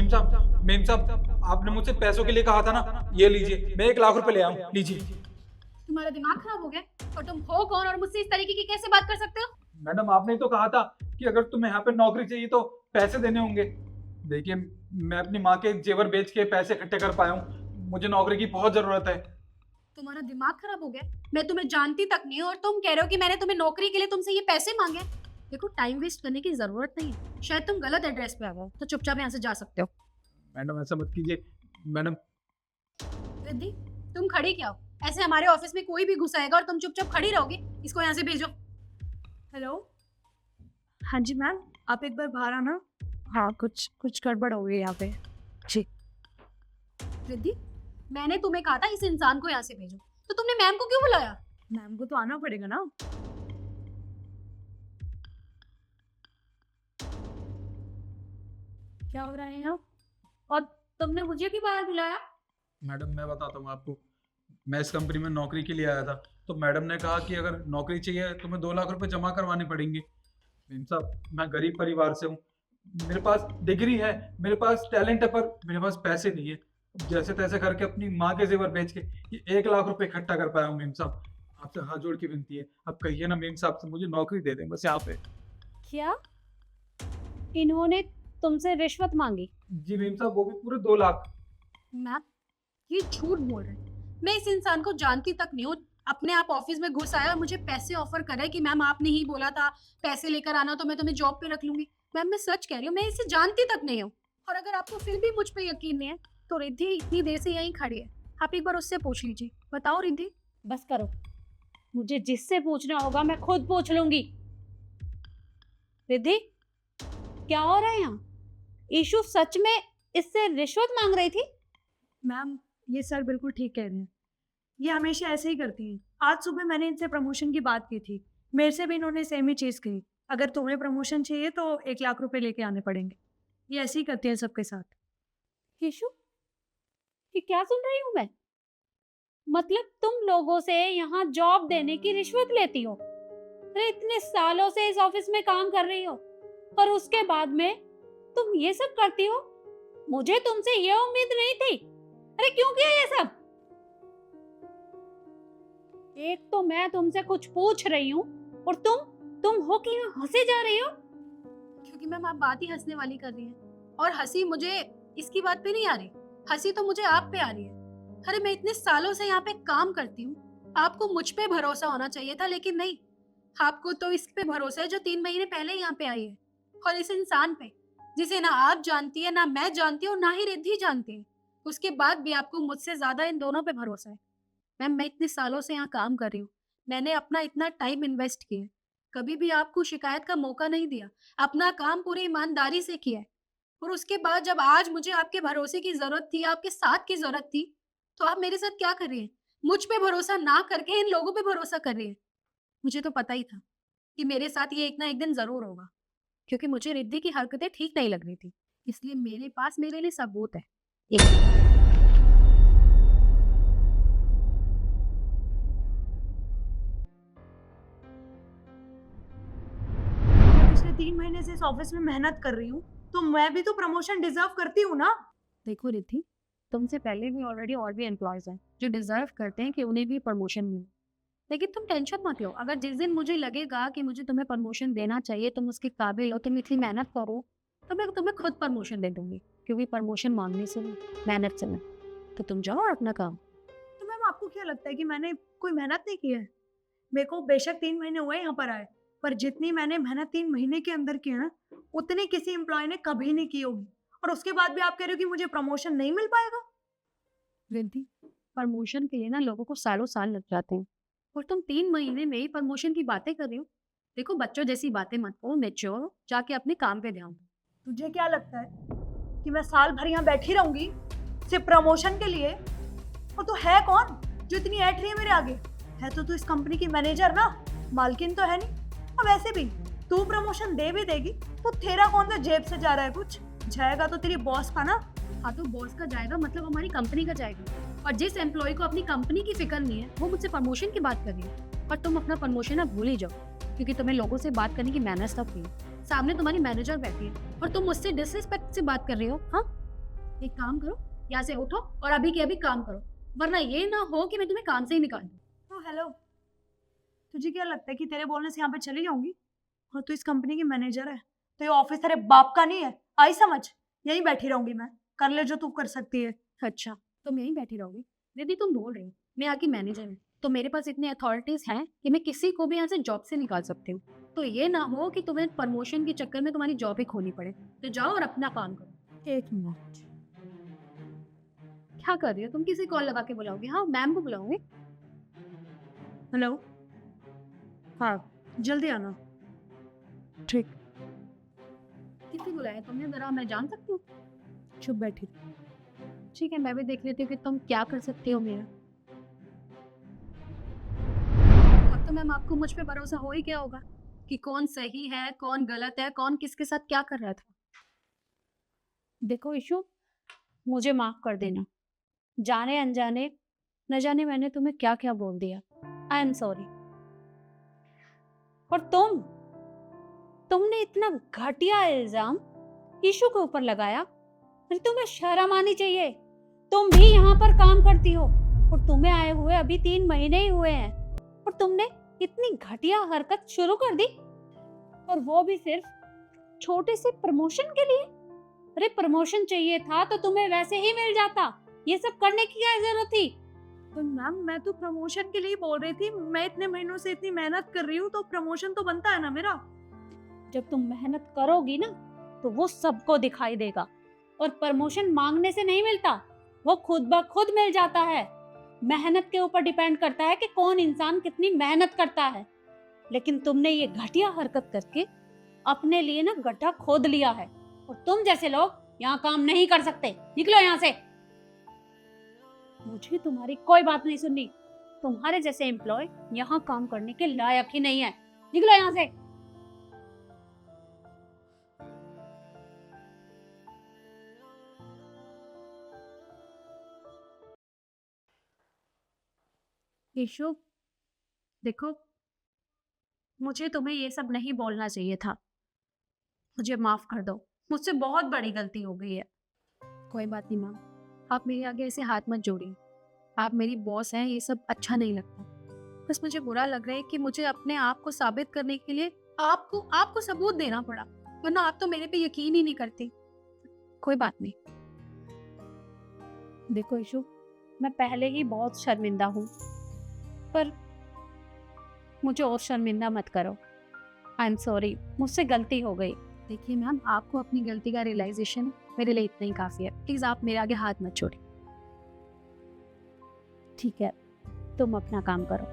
Ma'am साहब आपने मुझसे पैसों के लिए कहा था ना, ये लीजिए, मैं 1 लाख रुपए ले आऊं, लीजिए। तुम्हारा दिमाग खराब हो गया? और तुम हो कौन और मुझसे इस तरीके की कैसे बात कर सकते हो? मैडम आपने ही तो कहा था कि अगर तुम्हें यहाँ पे नौकरी चाहिए तो पैसे देने होंगे। देखिए, मैं अपनी माँ के जेवर बेच के पैसे इकट्ठे कर पाया हूँ, मुझे नौकरी की बहुत जरूरत है। तुम्हारा दिमाग खराब हो गया? मैं तुम्हें जानती तक नहीं हूँ और तुम कह रहे हो कि मैंने तुम्हें नौकरी के लिए तुमसे ये पैसे मांगे। देखो, टाइम वेस्ट करने की जरूरत नहीं है। शायद तुम गलत एड्रेस पे आ गए हो, तो चुपचाप यहाँ से जा सकते हो। मैडम ऐसा मत कीजिए मैडम। रिद्धि, तुम खड़ी क्या हो? ऐसे हमारे ऑफिस में कोई भी घुस आएगा और तुम चुपचाप खड़ी रहोगी? इसको यहाँ से भेजो। हेलो, हाँ जी मैम, आप एक बार बाहर आना। हाँ, कुछ गड़बड़ हो गई यहाँ पे जी। रिद्धि, मैंने तुम्हें कहा था इस इंसान को यहाँ से भेजो, तो तुमने मैम को क्यों बुलाया? मैम को तो आना पड़ेगा ना। क्या हो रहा है यहाँ? और तुमने मुझे क्यों बाहर बुलाया? मैडम मैं बताता हूँ आपको, मैं इस कंपनी में नौकरी के लिए आया था, तो मैडम ने कहा कि अगर नौकरी चाहिए तो मैं 2 लाख रुपए जमा करवाने पड़ेंगे। मेम साहब, मैं गरीब परिवार से हूँ, मेरे पास डिग्री है, मेरे पास टैलेंट है, पर मेरे पास पैसे नहीं है। जैसे तैसे करके अपनी माँ के जेवर बेच के ये 1 लाख रुपए इकट्ठा कर पाया हूँ। मेम साहब, आपसे हाथ जोड़ के विनती है, आप कहिए ना मेम साहब से मुझे नौकरी दे दें बस यहाँ पे। क्या इन्होंने तुमसे रिश्वत मांगी? जी मेम साहब, वो भी पूरे 2 लाख। मैम, ये झूठ बोल रहे हैं। मैं इस इंसान को जानती तक नहीं हूँ। अपने आप ऑफिस में घुस आया और मुझे पैसे ऑफर कर रहा है कि मैम आपने ही बोला था पैसे लेकर आना, तो मैं तुम्हें जॉब पे रख लूंगी। मैम मैं सच कह रही हूँ, मैं इसे जानती तक नहीं हूँ। और अगर आपको फिर भी मुझ पे यकीन नहीं है तो रिद्धि इतनी देर से यहीं खड़ी है, आप एक बार उससे पूछ लीजिए। बताओ रिद्धि। बस करो, मुझे जिससे पूछना होगा मैं खुद पूछ लूंगी। रिद्धि, क्या हो रहा है यहाँ? ईशु सच में इससे रिश्वत मांग रही थी? मैम, ये सर बिल्कुल ठीक कह रहे हैं, ये हमेशा ऐसे ही करती हैं। आज सुबह मैंने इनसे प्रमोशन की बात की थी, मेरे से भी इन्होंने सेम ही चीज़ कही। अगर तुम्हें प्रमोशन चाहिए तो 1 लाख रुपए लेके आने पड़ेंगे। ये ऐसे ही करती हैं सबके साथ। ईशु, ये क्या सुन रही हूँ मैं? मतलब तुम लोगों से यहाँ जॉब देने की रिश्वत लेती हो? अरे इतने सालों से इस ऑफिस में काम कर रही हो और उसके बाद में तुम ये सब करती हो? मुझे तुमसे ये उम्मीद नहीं थी। अरे क्यों किया ये सब? एक तो मैं तुमसे कुछ पूछ रही हूँ और तुम हो कि यहाँ हंसे जा रही हो। क्योंकि मैम आप बात ही हंसने वाली कर रही हैं, और हंसी मुझे इसकी बात पे नहीं आ रही, हंसी तो मुझे आप पे आ रही है। अरे मैं इतने सालों से यहाँ पे काम करती हूँ, आपको मुझ पे भरोसा होना चाहिए था, लेकिन नहीं, आपको तो इस पे भरोसा है जो 3 महीने पहले यहाँ पे आई है, और इस इंसान पे जिसे ना आप जानती है, ना मैं जानती हूँ, ना ही रिद्धि जानती है। उसके बाद भी आपको मुझसे ज्यादा इन दोनों पे भरोसा है। मैम मैं इतने सालों से यहाँ काम कर रही हूँ, मैंने अपना इतना टाइम इन्वेस्ट किया है, कभी भी आपको शिकायत का मौका नहीं दिया, अपना काम पूरी ईमानदारी से किया है। और उसके बाद जब आज मुझे आपके भरोसे की जरूरत थी, आपके साथ की जरूरत थी, तो आप मेरे साथ क्या कर रही हैं? मुझ पे भरोसा ना करके इन लोगों पे भरोसा कर रही है। मुझे तो पता ही था कि मेरे साथ ये एक ना एक दिन जरूर होगा, क्योंकि मुझे रिद्धि की हरकतें ठीक नहीं लग रही थी, इसलिए मेरे पास मेरे लिए सबूत है। मैं पिछले 3 महीने से इस ऑफिस में मेहनत कर रही हूँ, तो मैं भी तो प्रमोशन डिजर्व करती हूँ ना। देखो रिद्धि, तुमसे पहले भी ऑलरेडी और भी एम्प्लॉयज हैं जो डिजर्व करते हैं कि उन्हें भी प्रमोशन मिले। लेकिन तुम टेंशन मत लो, अगर जिस दिन मुझे लगेगा कि मुझे तुम्हें प्रमोशन देना चाहिए, तुम उसके काबिल हो, तुम इतनी मेहनत करो, तो मैं तुम्हें खुद प्रमोशन दे दूंगी। क्योंकि प्रमोशन मांगने से नहीं, मेहनत से नहीं। तो तुम जाओ और अपना काम। तो मैम आपको क्या लगता है कि मैंने कोई मेहनत नहीं की है? मेरे को बेशक 3 महीने हुए यहाँ पर आए, पर जितनी मैंने मेहनत 3 महीने के अंदर की है ना, उतनी किसी एम्प्लॉय ने कभी नहीं की होगी। और उसके बाद भी आप कह रहे हो कि मुझे प्रमोशन नहीं मिल पाएगा? रिद्धि, प्रमोशन के लिए ना लोगों को सालों साल लग जाते हैं, और तुम 3 महीने में ही प्रमोशन की बातें कर रही हो। देखो, बच्चों जैसी बातें मत करो, मैच्योर हो, जाके अपने काम पे ध्यान दो। तुझे क्या लगता है कि मैं साल भर यहाँ बैठी रहूंगी सिर्फ प्रमोशन के लिए? और तू है कौन जो इतनी ऐठ रही है मेरे आगे? है तो तू इस कंपनी की मैनेजर ना, मालकिन तो है नहीं। और वैसे भी तू प्रमोशन दे भी देगी तो तेरा कौन सा जेब से जा रहा है? कुछ जाएगा तो तेरी बॉस का ना। हाँ, तो बॉस का जाएगा मतलब हमारी कंपनी का जाएगा। और जिस एम्प्लॉय को अपनी कंपनी की फिक्र नहीं है, वो मुझसे प्रमोशन की बात कर रही है। और तुम अपना प्रमोशन ना भूल ही जाओ, क्योंकि तुम्हें लोगों से बात करने की मैनर्स तक नहीं है। सामने तुम्हारी मैनेजर बैठी है और तुम मुझसे डिसरिस्पेक्ट से बात कर रही हो। हाँ, एक काम करो, यहाँ से उठो और अभी के अभी काम करो, वरना ये ना हो कि मैं तुम्हें काम से ही निकाल दूँ। तो हेलो, तुझे क्या लगता है कि तेरे बोलने से यहाँ पे चली जाऊंगी? और तू इस कंपनी की मैनेजर है, तो ये ऑफिस तेरे बाप का नहीं है, आई समझ? यहीं बैठी रहूंगी मैं, कर ले जो तू कर सकती है। अच्छा, तुम यहीं बैठी रहोगी? दीदी तुम बोल रही हो मैं यहाँ की मैनेजर हूँ, तो मेरे पास इतने अथॉरिटीज हैं कि मैं किसी को भी यहाँ से जॉब से निकाल सकती हूँ। तो ये ना हो कि तुम्हें प्रमोशन के चक्कर में तुम्हारी जॉब ही खोनी पड़े। तो जाओ और अपना काम करो। एक मिनट, क्या कर रही हो तुम? किसी कॉल लगा के बुलाओगे? हाँ, मैम को बुलाओगे। हेलो, हाँ जल्दी आना। ठीक, किसी बुलाया तुमने, जरा मैं जान सकती हूँ? चुप बैठी। ठीक है, मैं भी देख लेती हूँ कि तुम क्या कर सकती हो मेरा। अब तो मैम आपको मुझ पे भरोसा हो ही क्या होगा कि कौन सही है कौन गलत है, कौन किसके साथ क्या कर रहा था। देखो इशू, मुझे माफ कर देना, जाने अनजाने न जाने मैंने तुम्हें क्या क्या बोल दिया। I am sorry. और तुमने इतना घटिया इल्जाम इशू के ऊपर लगाया। अरे तुम्हें शर्म आनी चाहिए, तुम भी यहाँ पर काम करती हो और तुम्हें आए हुए अभी 3 महीने ही हुए हैं और तुमने इतनी घटिया हरकत शुरू कर दी, और वो भी सिर्फ छोटे से प्रमोशन के लिए। अरे प्रमोशन चाहिए था तो तुम्हें वैसे ही मिल जाता, ये सब करने की क्या जरूरत थी? तो मैम मैं तो प्रमोशन के लिए ही बोल रही थी, मैं इतने महीनों से इतनी मेहनत कर रही हूँ तो प्रमोशन तो बनता है ना मेरा। जब तुम मेहनत करोगी ना तो वो सबको दिखाई देगा, और प्रमोशन मांगने से नहीं मिलता, वो खुद ब खुद मिल जाता है। मेहनत के ऊपर डिपेंड करता है कि कौन इंसान कितनी मेहनत करता है। लेकिन तुमने ये घटिया हरकत करके अपने लिए ना गड्ढा खोद लिया है, और तुम जैसे लोग यहाँ काम नहीं कर सकते। निकलो यहाँ से, मुझे तुम्हारी कोई बात नहीं सुननी। तुम्हारे जैसे एम्प्लॉय यहाँ काम करने के लायक ही नहीं है। निकलो यहाँ से। ईशु देखो, मुझे तुम्हें ये सब नहीं बोलना चाहिए था, मुझे माफ कर दो, मुझसे बहुत बड़ी गलती हो गई है। कोई बात नहीं मैम, आप मेरे आगे ऐसे हाथ मत जोड़िए, आप मेरी बॉस हैं, ये सब अच्छा नहीं लगता। बस मुझे बुरा लग रहा है कि मुझे अपने आप को साबित करने के लिए आपको सबूत देना पड़ा, वरना आप तो मेरे पे यकीन ही नहीं करती। कोई बात नहीं। देखो इशू, मैं पहले ही बहुत शर्मिंदा हूँ, पर मुझे और शर्मिंदा मत करो। आई एम सॉरी, मुझसे गलती हो गई। देखिए मैम, आपको अपनी गलती का रियलाइजेशन मेरे लिए इतना ही काफ़ी है। प्लीज़ आप मेरे आगे हाथ मत छोड़िए। ठीक है, तुम अपना काम करो।